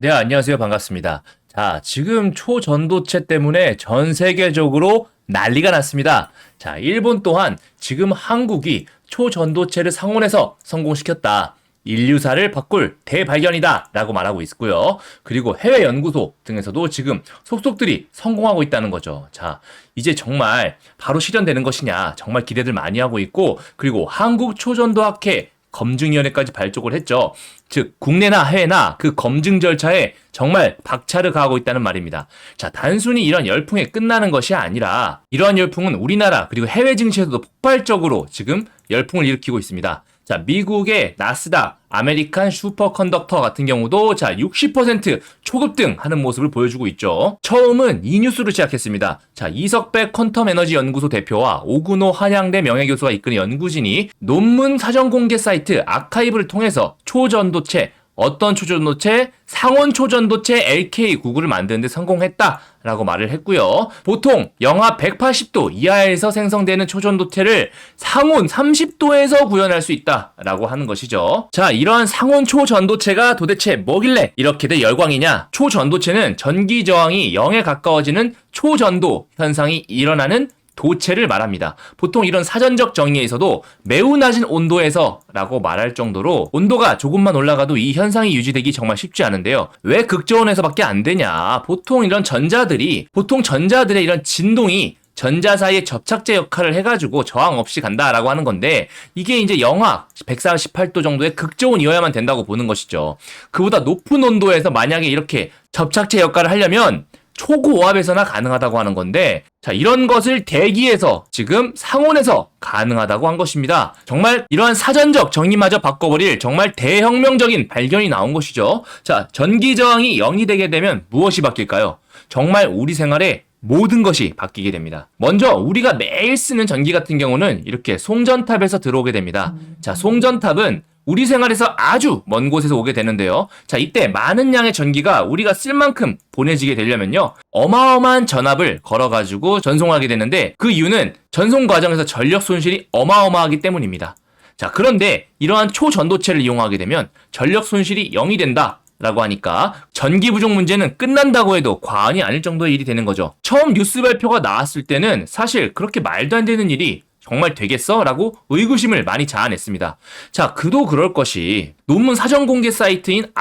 네, 안녕하세요. 반갑습니다. 자, 지금 초전도체 때문에 전 세계적으로 난리가 났습니다. 자, 일본 또한 지금 한국이 초전도체를 상온에서 성공시켰다. 인류사를 바꿀 대발견이다. 라고 말하고 있고요. 그리고 해외 연구소 등에서도 지금 속속들이 성공하고 있다는 거죠. 자, 이제 정말 바로 실현되는 것이냐. 정말 기대들 많이 하고 있고, 그리고 한국 초전도학회 검증위원회까지 발족을 했죠. 즉 국내나 해외나 그 검증 절차에 정말 박차를 가하고 있다는 말입니다. 자, 단순히 이런 열풍에 끝나는 것이 아니라 이러한 열풍은 우리나라 그리고 해외 증시에서도 폭발적으로 지금 열풍을 일으키고 있습니다. 자, 미국의 나스닥, 아메리칸 슈퍼컨덕터 같은 경우도 자, 60% 초급등 하는 모습을 보여주고 있죠. 처음은 이 뉴스로 시작했습니다. 자, 이석배 퀀텀 에너지 연구소 대표와 오근호 한양대 명예교수가 이끄는 연구진이 논문 사전 공개 사이트 아카이브를 통해서 초전도체, 어떤 초전도체? 상온 초전도체 LK99를 만드는데 성공했다라고 말을 했고요. 보통 영하 180도 이하에서 생성되는 초전도체를 상온 30도에서 구현할 수 있다라고 하는 것이죠. 자, 이러한 상온 초전도체가 도대체 뭐길래 이렇게들 열광이냐? 초전도체는 전기 저항이 0에 가까워지는 초전도 현상이 일어나는 도체를 말합니다. 보통 이런 사전적 정의에서도 매우 낮은 온도에서 라고 말할 정도로 온도가 조금만 올라가도 이 현상이 유지되기 정말 쉽지 않은데요. 왜 극저온에서밖에 안 되냐? 보통 전자들의 이런 진동이 전자 사이의 접착제 역할을 해가지고 저항 없이 간다라고 하는 건데, 이게 이제 영하 148도 정도의 극저온이어야만 된다고 보는 것이죠. 그보다 높은 온도에서 만약에 이렇게 접착제 역할을 하려면 초고압에서나 가능하다고 하는 건데, 자, 이런 것을 대기에서 지금 상온에서 가능하다고 한 것입니다. 정말 이러한 사전적 정의마저 바꿔버릴 정말 대혁명적인 발견이 나온 것이죠. 자, 전기 저항이 0이 되게 되면 무엇이 바뀔까요? 정말 우리 생활에 모든 것이 바뀌게 됩니다. 먼저 우리가 매일 쓰는 전기 같은 경우는 이렇게 송전탑에서 들어오게 됩니다. 자, 송전탑은 우리 생활에서 아주 먼 곳에서 오게 되는데요. 자, 이때 많은 양의 전기가 우리가 쓸 만큼 보내지게 되려면요, 어마어마한 전압을 걸어가지고 전송하게 되는데, 그 이유는 전송 과정에서 전력 손실이 어마어마하기 때문입니다. 자, 그런데 이러한 초전도체를 이용하게 되면 전력 손실이 0이 된다 라고 하니까 전기 부족 문제는 끝난다고 해도 과언이 아닐 정도의 일이 되는 거죠. 처음 뉴스 발표가 나왔을 때는 사실 그렇게 말도 안 되는 일이 정말 되겠어? 라고 의구심을 많이 자아냈습니다. 자, 그도 그럴 것이 논문 사전 공개 사이트인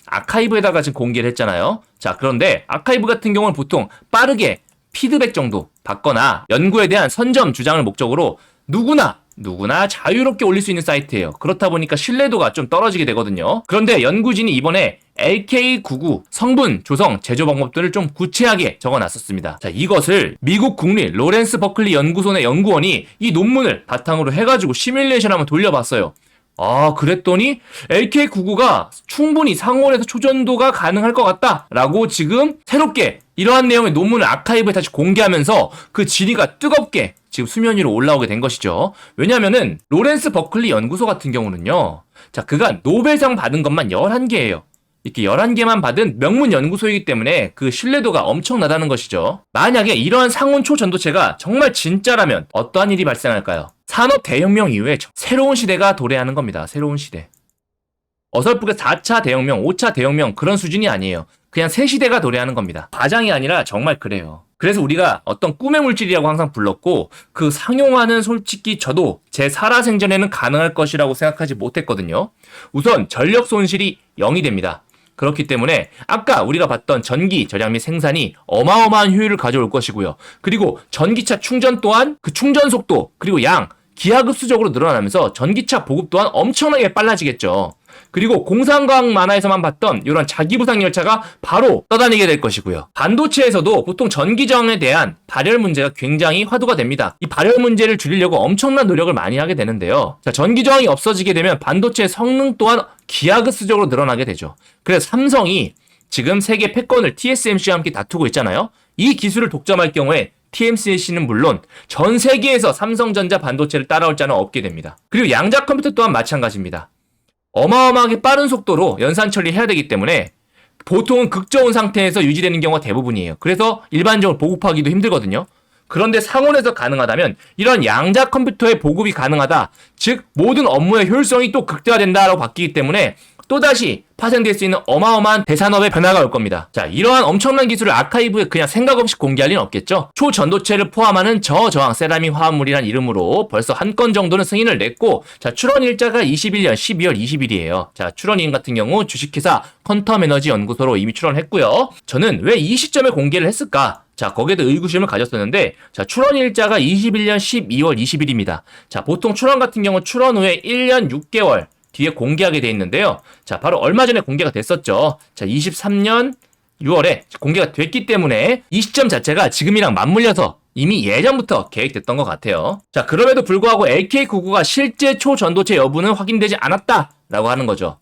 아카이브에다가 지금 공개를 했잖아요. 자, 그런데 아카이브 같은 경우는 보통 빠르게 피드백 정도 받거나 연구에 대한 선점 주장을 목적으로 누구나 자유롭게 올릴 수 있는 사이트예요. 그렇다 보니까 신뢰도가 좀 떨어지게 되거든요. 그런데 연구진이 이번에 LK99 성분, 조성, 제조 방법들을 좀 구체하게 적어놨었습니다. 자, 이것을 미국 국립 로렌스 버클리 연구소 내 연구원이 이 논문을 바탕으로 해가지고 시뮬레이션 한번 돌려봤어요. 그랬더니 LK99가 충분히 상온에서 초전도가 가능할 것 같다라고 지금 새롭게 이러한 내용의 논문을 아카이브에 다시 공개하면서 그 질의가 뜨겁게 지금 수면 위로 올라오게 된 것이죠. 왜냐면은 로렌스 버클리 연구소 같은 경우는요, 자, 그간 노벨상 받은 것만 11개예요. 이렇게 11개만 받은 명문 연구소이기 때문에 그 신뢰도가 엄청나다는 것이죠. 만약에 이러한 상온 초전도체가 정말 진짜라면 어떠한 일이 발생할까요? 산업 대혁명 이후에 새로운 시대가 도래하는 겁니다. 새로운 시대. 어설프게 4차 대혁명, 5차 대혁명 그런 수준이 아니에요. 그냥 새 시대가 도래하는 겁니다. 과장이 아니라 정말 그래요. 그래서 우리가 어떤 꿈의 물질이라고 항상 불렀고, 그 상용화는 솔직히 저도 제 살아생전에는 가능할 것이라고 생각하지 못했거든요. 우선 전력 손실이 0이 됩니다. 그렇기 때문에 아까 우리가 봤던 전기 절약 및 생산이 어마어마한 효율을 가져올 것이고요. 그리고 전기차 충전 또한 그 충전 속도 그리고 양 기하급수적으로 늘어나면서 전기차 보급 또한 엄청나게 빨라지겠죠. 그리고 공상과학 만화에서만 봤던 이런 자기부상 열차가 바로 떠다니게 될 것이고요. 반도체에서도 보통 전기 저항에 대한 발열 문제가 굉장히 화두가 됩니다. 이 발열 문제를 줄이려고 엄청난 노력을 많이 하게 되는데요. 자, 전기 저항이 없어지게 되면 반도체의 성능 또한 기하급수적으로 늘어나게 되죠. 그래서 삼성이 지금 세계 패권을 TSMC와 함께 다투고 있잖아요. 이 기술을 독점할 경우에 TSMC는 물론 전 세계에서 삼성전자 반도체를 따라올 자는 없게 됩니다. 그리고 양자 컴퓨터 또한 마찬가지입니다. 어마어마하게 빠른 속도로 연산 처리해야 되기 때문에 보통은 극저온 상태에서 유지되는 경우가 대부분이에요. 그래서 일반적으로 보급하기도 힘들거든요. 그런데 상온에서 가능하다면 이런 양자 컴퓨터의 보급이 가능하다. 즉 모든 업무의 효율성이 또 극대화된다라고 바뀌기 때문에 또다시 파생될 수 있는 어마어마한 대산업의 변화가 올 겁니다. 자, 이러한 엄청난 기술을 아카이브에 그냥 생각 없이 공개할 리는 없겠죠. 초전도체를 포함하는 저저항 세라믹 화합물이란 이름으로 벌써 한 건 정도는 승인을 냈고, 자, 출원 일자가 21년 12월 20일이에요. 자, 출원인 같은 경우 주식회사 퀀텀 에너지 연구소로 이미 출원했고요. 저는 왜 이 시점에 공개를 했을까? 자, 거기에도 의구심을 가졌었는데, 자, 출원 일자가 21년 12월 20일입니다. 자, 보통 출원 같은 경우 출원 후에 1년 6개월 뒤에 공개하게 돼 있는데요. 자, 바로 얼마 전에 공개가 됐었죠. 자, 23년 6월에 공개가 됐기 때문에 이 시점 자체가 지금이랑 맞물려서 이미 예전부터 계획됐던 것 같아요. 자, 그럼에도 불구하고 LK99가 실제 초전도체 여부는 확인되지 않았다라고 하는 거죠.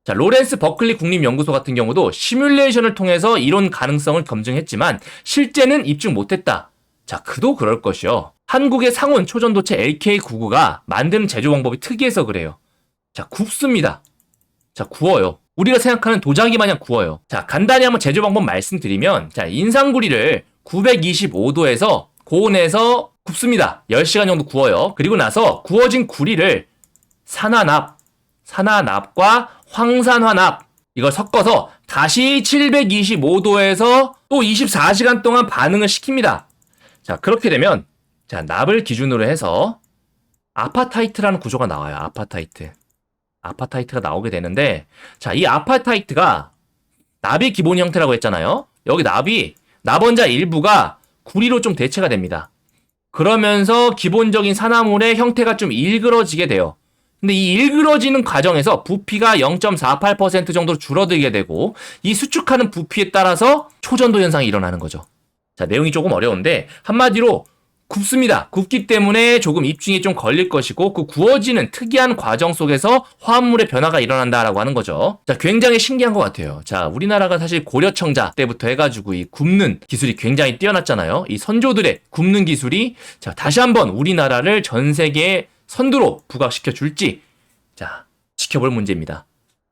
자, 로렌스 버클리 국립연구소 같은 경우도 시뮬레이션을 통해서 이론 가능성을 검증했지만 실제는 입증 못했다. 자, 그도 그럴 것이요. 한국의 상온 초전도체 LK99가 만드는 제조 방법이 특이해서 그래요. 자, 굽습니다. 자, 구워요. 우리가 생각하는 도자기 마냥 구워요. 자, 간단히 한번 제조 방법 말씀드리면, 자, 인상구리를 925도에서 고온에서 굽습니다. 10시간 정도 구워요. 그리고 나서 구워진 구리를 산화납과 황산화납 이걸 섞어서 다시 725도에서 또 24시간 동안 반응을 시킵니다. 자, 그렇게 되면 자, 납을 기준으로 해서 아파타이트라는 구조가 나와요. 아파타이트가 나오게 되는데, 자, 이 아파타이트가 납이 기본 형태라고 했잖아요. 여기 납원자 일부가 구리로 좀 대체가 됩니다. 그러면서 기본적인 산화물의 형태가 좀 일그러지게 돼요. 근데 이 일그러지는 과정에서 부피가 0.48% 정도로 줄어들게 되고, 이 수축하는 부피에 따라서 초전도 현상이 일어나는 거죠. 자, 내용이 조금 어려운데 한마디로 굽습니다. 굽기 때문에 조금 입증이 좀 걸릴 것이고, 그 구워지는 특이한 과정 속에서 화합물의 변화가 일어난다라고 하는 거죠. 자, 굉장히 신기한 것 같아요. 자, 우리나라가 사실 고려청자 때부터 해가지고 이 굽는 기술이 굉장히 뛰어났잖아요. 이 선조들의 굽는 기술이 자, 다시 한번 우리나라를 전 세계의 선두로 부각시켜 줄지, 자, 지켜볼 문제입니다.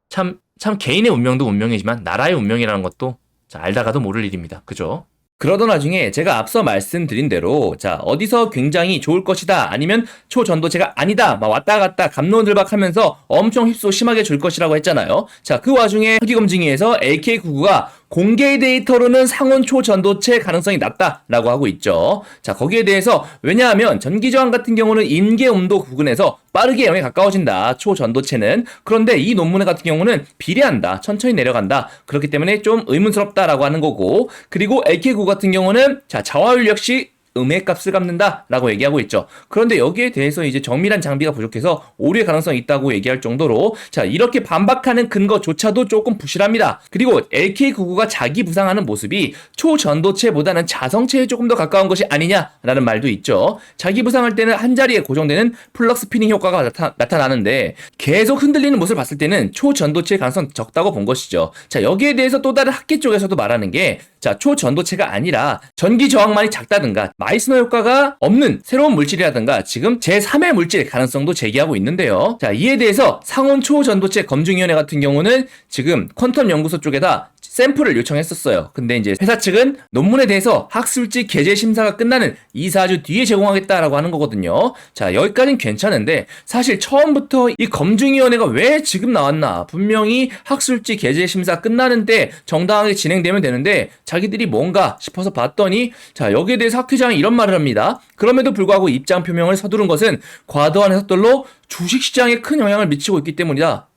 참 개인의 운명도 운명이지만 나라의 운명이라는 것도 자, 알다가도 모를 일입니다. 그죠? 그러던 와중에 제가 앞서 말씀드린 대로 자, 어디서 굉장히 좋을 것이다 아니면 초전도체가 아니다 막 왔다 갔다 갑론을박하면서 엄청 휩소 심하게 줄 것이라고 했잖아요. 자, 그 와중에 학위검증위에서 LK99가 공개 데이터로는 상온 초전도체 가능성이 낮다라고 하고 있죠. 자, 거기에 대해서 왜냐하면 전기저항 같은 경우는 임계온도 부근에서 빠르게 0에 가까워진다. 초전도체는. 그런데 이 논문 같은 경우는 비례한다. 천천히 내려간다. 그렇기 때문에 좀 의문스럽다라고 하는 거고, 그리고 LK99 같은 경우는 자, 자화율 역시 음의 값을 갚는다라고 얘기하고 있죠. 그런데 여기에 대해서 이제 정밀한 장비가 부족해서 오류의 가능성이 있다고 얘기할 정도로 자, 이렇게 반박하는 근거조차도 조금 부실합니다. 그리고 LK99가 자기 부상하는 모습이 초전도체보다는 자성체에 조금 더 가까운 것이 아니냐라는 말도 있죠. 자기 부상할 때는 한 자리에 고정되는 플럭스 피닝 효과가 나타나는데 계속 흔들리는 모습을 봤을 때는 초전도체의 가능성 적다고 본 것이죠. 자, 여기에 대해서 또 다른 학계 쪽에서도 말하는 게 자, 초전도체가 아니라 전기 저항만이 작다든가 마이스너 효과가 없는 새로운 물질이라든가 지금 제3의 물질의 가능성도 제기하고 있는데요. 자, 이에 대해서 상온 초전도체 검증위원회 같은 경우는 지금 퀀텀 연구소 쪽에다 샘플을 요청했었어요. 근데 이제 회사 측은 논문에 대해서 학술지 게재 심사가 끝나는 2-4주 뒤에 제공하겠다라고 하는 거거든요. 자, 여기까지는 괜찮은데 사실 처음부터 이 검증위원회가 왜 지금 나왔나? 분명히 학술지 게재 심사 끝나는 때 정당하게 진행되면 되는데 자기들이 뭔가 싶어서 봤더니 자, 여기에 대해서 학회장이 이런 말을 합니다. 그럼에도 불구하고 입장 표명을 서두른 것은 과도한 해석들로 주식시장에 큰 영향을 미치고 있기 때문이다.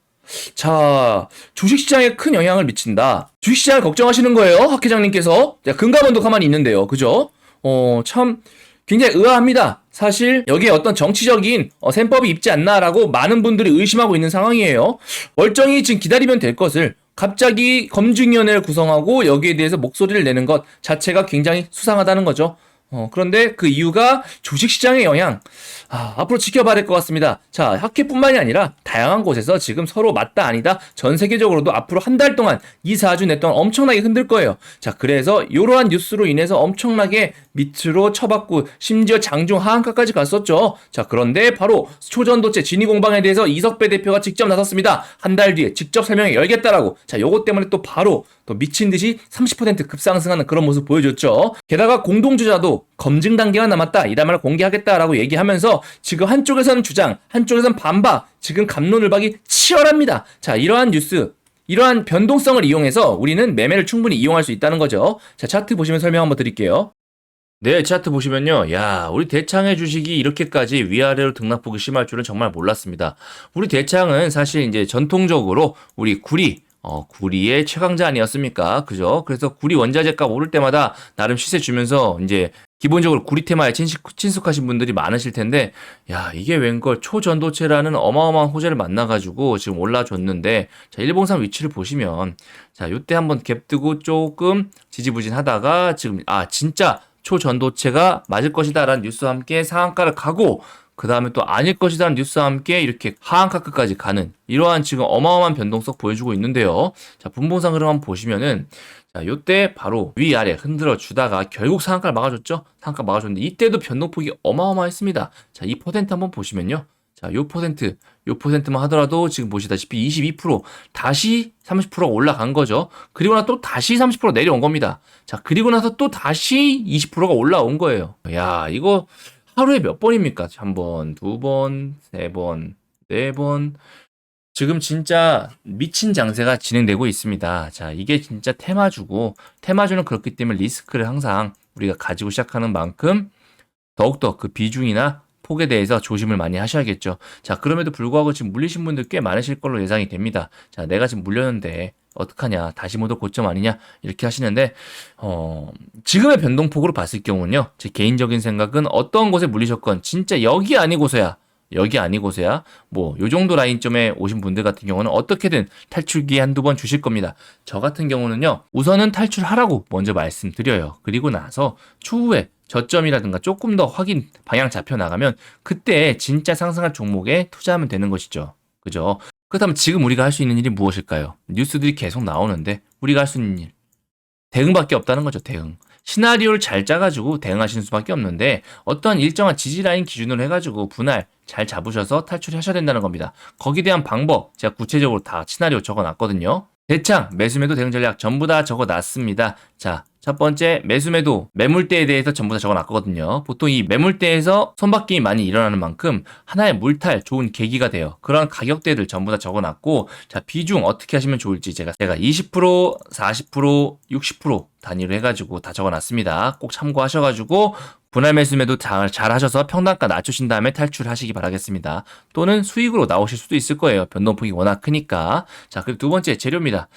자, 주식시장에 큰 영향을 미친다. 주식시장을 걱정하시는 거예요, 학회장님께서. 자, 금감원도 가만히 있는데요. 그죠? 참 굉장히 의아합니다. 사실 여기에 어떤 정치적인 셈법이 있지 않나라고 많은 분들이 의심하고 있는 상황이에요. 멀쩡히 지금 기다리면 될 것을 갑자기 검증위원회를 구성하고 여기에 대해서 목소리를 내는 것 자체가 굉장히 수상하다는 거죠. 그런데 그 이유가 주식시장의 영향, 앞으로 지켜봐야 될 것 같습니다. 자, 학회뿐만이 아니라 다양한 곳에서 지금 서로 맞다 아니다 전 세계적으로도 앞으로 한 달 동안 2-4주 내 동안 엄청나게 흔들 거예요. 자, 그래서 이러한 뉴스로 인해서 엄청나게 밑으로 쳐박고 심지어 장중 하한가까지 갔었죠. 자, 그런데 바로 초전도체 진위공방에 대해서 이석배 대표가 직접 나섰습니다. 한 달 뒤에 직접 설명회 열겠다라고. 자, 요것 때문에 또 바로 또 미친 듯이 30% 급상승하는 그런 모습 보여줬죠. 게다가 공동주자도 그래도 검증 단계가 남았다. 이달 말에 공개하겠다라고 얘기하면서 지금 한쪽에서는 주장, 한쪽에서는 반박, 지금 갑론을박이 치열합니다. 자, 이러한 뉴스, 이러한 변동성을 이용해서 우리는 매매를 충분히 이용할 수 있다는 거죠. 자, 차트 보시면 설명 한번 드릴게요. 네, 차트 보시면요. 야, 우리 대창의 주식이 이렇게까지 위아래로 등락폭이 심할 줄은 정말 몰랐습니다. 우리 대창은 사실 이제 전통적으로 우리 구리의 최강자 아니었습니까? 그죠? 그래서 구리 원자재가 오를 때마다 나름 시세 주면서 이제 기본적으로 구리 테마에 친숙하신 분들이 많으실 텐데, 야, 이게 웬걸 초전도체라는 어마어마한 호재를 만나가지고 지금 올라줬는데, 자, 일봉상 위치를 보시면, 자, 요때 한번 갭 뜨고 조금 지지부진하다가 지금, 진짜 초전도체가 맞을 것이다라는 뉴스와 함께 상한가를 가고, 그 다음에 또 아닐 것이라는 뉴스와 함께 이렇게 하한가까지 가는 이러한 지금 어마어마한 변동성 보여주고 있는데요. 자, 분봉상 흐름 한번 보시면은 자, 요때 바로 위아래 흔들어 주다가 결국 상한가를 막아줬죠. 상한가 막아줬는데 이때도 변동폭이 어마어마했습니다. 자, 이 퍼센트 한번 보시면요. 자, 요 퍼센트만 하더라도 지금 보시다시피 22% 다시 30%가 올라간 거죠. 그리고 나서 또 다시 30% 내려온 겁니다. 자, 그리고 나서 또 다시 20%가 올라온 거예요. 야, 이거 하루에 몇 번입니까? 한 번, 두 번, 세 번, 네 번. 지금 진짜 미친 장세가 진행되고 있습니다. 자, 이게 진짜 테마주는 그렇기 때문에 리스크를 항상 우리가 가지고 시작하는 만큼 더욱더 그 비중이나 폭에 대해서 조심을 많이 하셔야겠죠. 자, 그럼에도 불구하고 지금 물리신 분들 꽤 많으실 걸로 예상이 됩니다. 자, 내가 지금 물렸는데 어떡하냐, 다시 모두 고점 아니냐, 이렇게 하시는데, 지금의 변동폭으로 봤을 경우는요, 제 개인적인 생각은 어떤 곳에 물리셨건, 진짜 여기 아니고서야, 뭐, 요 정도 라인점에 오신 분들 같은 경우는 어떻게든 탈출기에 한두 번 주실 겁니다. 저 같은 경우는요, 우선은 탈출하라고 먼저 말씀드려요. 그리고 나서 추후에 저점이라든가 조금 더 확인 방향 잡혀 나가면 그때 진짜 상승할 종목에 투자하면 되는 것이죠. 그죠? 그렇다면 지금 우리가 할 수 있는 일이 무엇일까요? 뉴스들이 계속 나오는데 우리가 할 수 있는 일, 대응밖에 없다는 거죠. 대응. 시나리오를 잘 짜가지고 대응하시는 수밖에 없는데 어떤 일정한 지지라인 기준으로 해가지고 분할 잘 잡으셔서 탈출하셔야 된다는 겁니다. 거기에 대한 방법 제가 구체적으로 다 시나리오 적어놨거든요. 대창, 매수매도 대응 전략 전부 다 적어놨습니다. 자, 첫 번째 매수매도 매물대에 대해서 전부 다 적어놨거든요. 보통 이 매물대에서 손바뀜이 많이 일어나는 만큼 하나의 물탈 좋은 계기가 돼요. 그런 가격대들 전부 다 적어놨고, 자, 비중 어떻게 하시면 좋을지 제가 20%, 40%, 60% 단위로 해가지고 다 적어놨습니다. 꼭 참고하셔가지고 분할 매수매도 잘 하셔서 평단가 낮추신 다음에 탈출하시기 바라겠습니다. 또는 수익으로 나오실 수도 있을 거예요. 변동폭이 워낙 크니까. 자, 그리고 두 번째 재료입니다.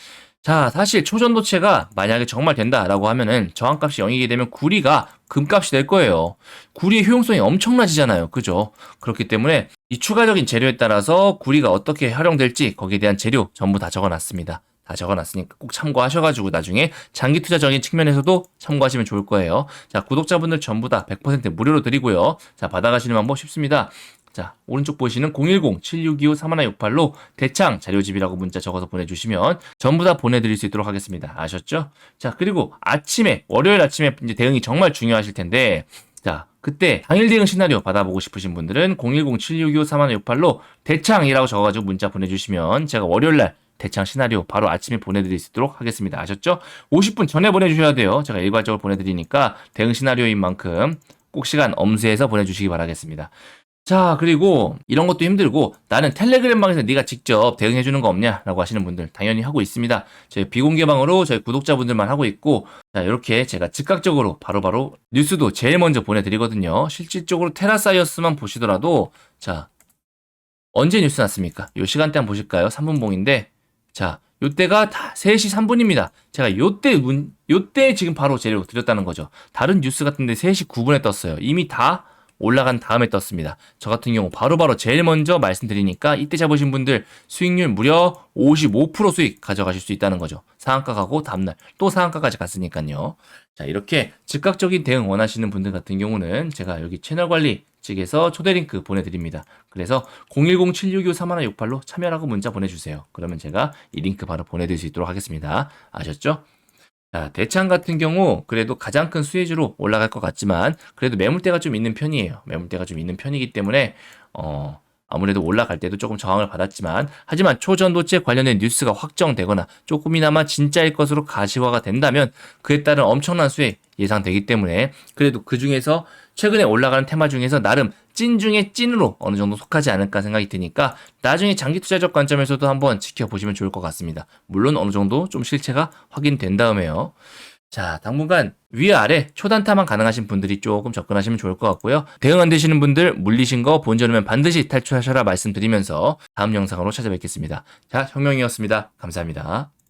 자, 사실 초전도체가 만약에 정말 된다라고 하면은 저항값이 0이게 되면 구리가 금값이 될 거예요. 구리의 효용성이 엄청나지잖아요. 그죠? 그렇기 때문에 이 추가적인 재료에 따라서 구리가 어떻게 활용될지 거기에 대한 재료 전부 다 적어놨습니다. 다 적어놨으니까 꼭 참고하셔가지고 나중에 장기 투자적인 측면에서도 참고하시면 좋을 거예요. 자, 구독자분들 전부 다 100% 무료로 드리고요. 자, 받아가시는 방법 쉽습니다. 자, 오른쪽 보시는 010-7625-3168로 대창 자료집이라고 문자 적어서 보내주시면 전부 다 보내드릴 수 있도록 하겠습니다. 아셨죠? 자, 그리고 월요일 아침에 이제 대응이 정말 중요하실 텐데, 자, 그때 당일 대응 시나리오 받아보고 싶으신 분들은 010-7625-3168로 대창이라고 적어가지고 문자 보내주시면 제가 월요일날 대창 시나리오 바로 아침에 보내드릴 수 있도록 하겠습니다. 아셨죠? 50분 전에 보내주셔야 돼요. 제가 일괄적으로 보내드리니까 대응 시나리오인 만큼 꼭 시간 엄수해서 보내주시기 바라겠습니다. 자, 그리고 이런 것도 힘들고 나는 텔레그램 방에서 네가 직접 대응해주는 거 없냐라고 하시는 분들 당연히 하고 있습니다. 저희 비공개방으로 저희 구독자분들만 하고 있고, 자, 이렇게 제가 즉각적으로 바로바로 뉴스도 제일 먼저 보내드리거든요. 실질적으로 테라사이언스만 보시더라도, 자, 언제 뉴스 났습니까? 요 시간대 한번 보실까요? 3분봉인데, 자, 요때가 다 3시 3분입니다. 제가 요때 지금 바로 재료 드렸다는 거죠. 다른 뉴스 같은데 3시 9분에 떴어요. 이미 다 올라간 다음에 떴습니다. 저 같은 경우 바로바로 제일 먼저 말씀드리니까 이때 잡으신 분들 수익률 무려 55% 수익 가져가실 수 있다는 거죠. 상한가 가고 다음날 또 상한가까지 갔으니까요. 자, 이렇게 즉각적인 대응 원하시는 분들 같은 경우는 제가 여기 채널 관리 측에서 초대 링크 보내드립니다. 그래서 010-7625-3168로 참여라고 문자 보내주세요. 그러면 제가 이 링크 바로 보내드릴 수 있도록 하겠습니다. 아셨죠? 자, 대창 같은 경우 그래도 가장 큰 수혜주로 올라갈 것 같지만 그래도 매물대가 좀 있는 편이에요. 매물대가 좀 있는 편이기 때문에 아무래도 올라갈 때도 조금 저항을 받았지만 하지만 초전도체 관련된 뉴스가 확정되거나 조금이나마 진짜일 것으로 가시화가 된다면 그에 따른 엄청난 수익 예상되기 때문에 그래도 그 중에서 최근에 올라가는 테마 중에서 나름 찐 중에 찐으로 어느 정도 속하지 않을까 생각이 드니까 나중에 장기 투자적 관점에서도 한번 지켜보시면 좋을 것 같습니다. 물론 어느 정도 좀 실체가 확인된 다음에요. 자, 당분간 위아래 초단타만 가능하신 분들이 조금 접근하시면 좋을 것 같고요. 대응 안 되시는 분들 물리신 거 본전이면 반드시 탈출하셔라 말씀드리면서 다음 영상으로 찾아뵙겠습니다. 자, 혁명이었습니다. 감사합니다.